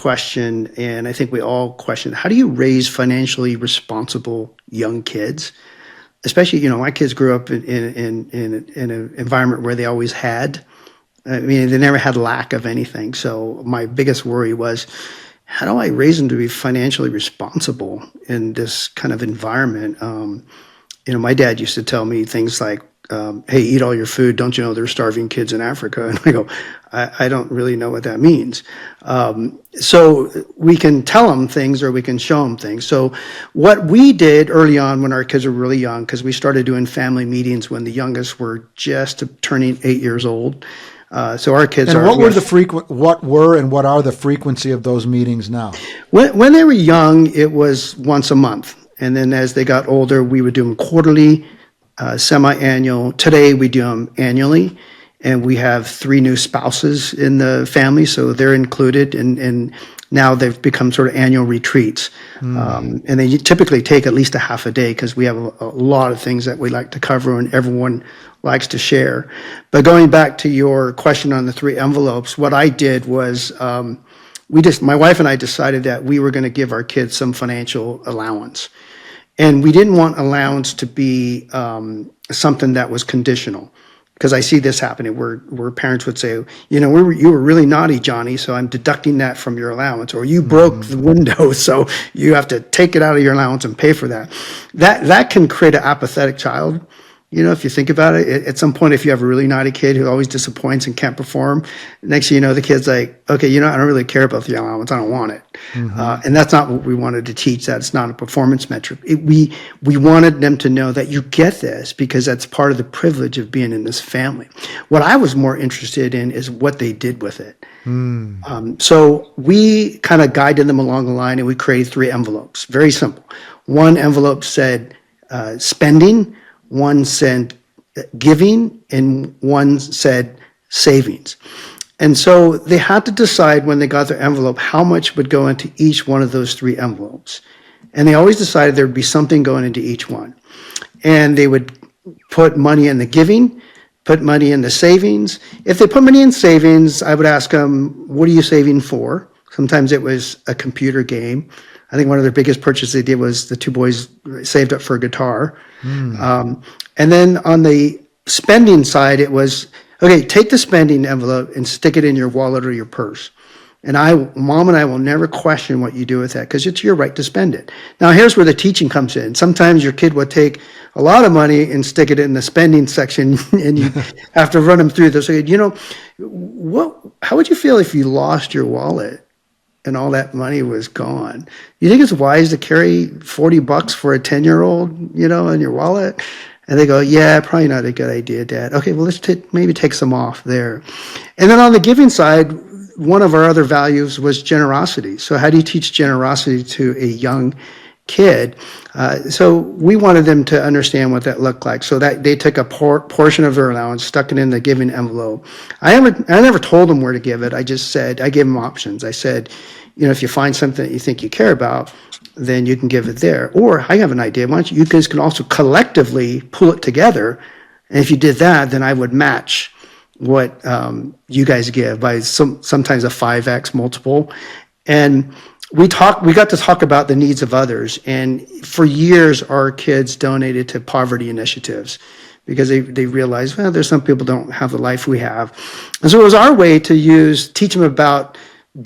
question, and I think we all question, how do you raise financially responsible young kids? Especially, my kids grew up in an environment where they always had. I mean, they never had lack of anything. So my biggest worry was, how do I raise them to be financially responsible in this kind of environment? My dad used to tell me things like, hey, eat all your food. Don't you know there's starving kids in Africa? And I go, I don't really know what that means. So we can tell them things or we can show them things. So what we did early on when our kids were really young, because we started doing family meetings when the youngest were just turning 8 years old. So our kids and what are the frequency of those meetings now? When they were young, it was once a month. And then as they got older, we would do them quarterly, semi-annual. Today we do them annually, and we have 3 new spouses in the family, so they're included, and now they've become sort of annual retreats. And they typically take at least a half a day because we have a lot of things that we like to cover and everyone likes to share. But going back to your question on the 3 envelopes, what I did was my wife and I decided that we were going to give our kids some financial allowance. And we didn't want allowance to be something that was conditional, because I see this happening where parents would say, you were really naughty, Johnny, so I'm deducting that from your allowance, or you broke the window, so you have to take it out of your allowance and pay for that. That can create an apathetic child. If you think about it, at some point, if you have a really naughty kid who always disappoints and can't perform, next thing you know, the kid's like, okay, I don't really care about the allowance. I don't want it. And that's not what we wanted to teach. That it's not a performance metric. We wanted them to know that you get this because that's part of the privilege of being in this family. What I was more interested in is what they did with it. So we kind of guided them along the line, and we created 3 envelopes. Very simple. One envelope said spending, one said giving, and one said savings. And so they had to decide when they got their envelope how much would go into each one of those 3 envelopes. And they always decided there would be something going into each one. And they would put money in the giving, put money in the savings. If they put money in savings, I would ask them, what are you saving for? Sometimes it was a computer game. I think one of their biggest purchases they did was the 2 boys saved up for a guitar. And then on the spending side, it was, okay, take the spending envelope and stick it in your wallet or your purse. And Mom and I will never question what you do with that because it's your right to spend it. Now, here's where the teaching comes in. Sometimes your kid will take a lot of money and stick it in the spending section, and you have to run them through this. So, how would you feel if you lost your wallet and all that money was gone? You think it's wise to carry $40 for a 10-year-old, in your wallet? And they go, yeah, probably not a good idea, Dad. Okay, well, let's maybe take some off there. And then on the giving side, one of our other values was generosity. So how do you teach generosity to a young kid? So we wanted them to understand what that looked like. So that they took a portion of their allowance, stuck it in the giving envelope. I never told them where to give it. I just said, I gave them options. I said, if you find something that you think you care about, then you can give it there. Or I have an idea. Why don't you guys can also collectively pull it together. And if you did that, then I would match what you guys give by sometimes a 5x multiple. And we got to talk about the needs of others. And for years, our kids donated to poverty initiatives because they realized, well, there's some people don't have the life we have. And so it was our way to teach them about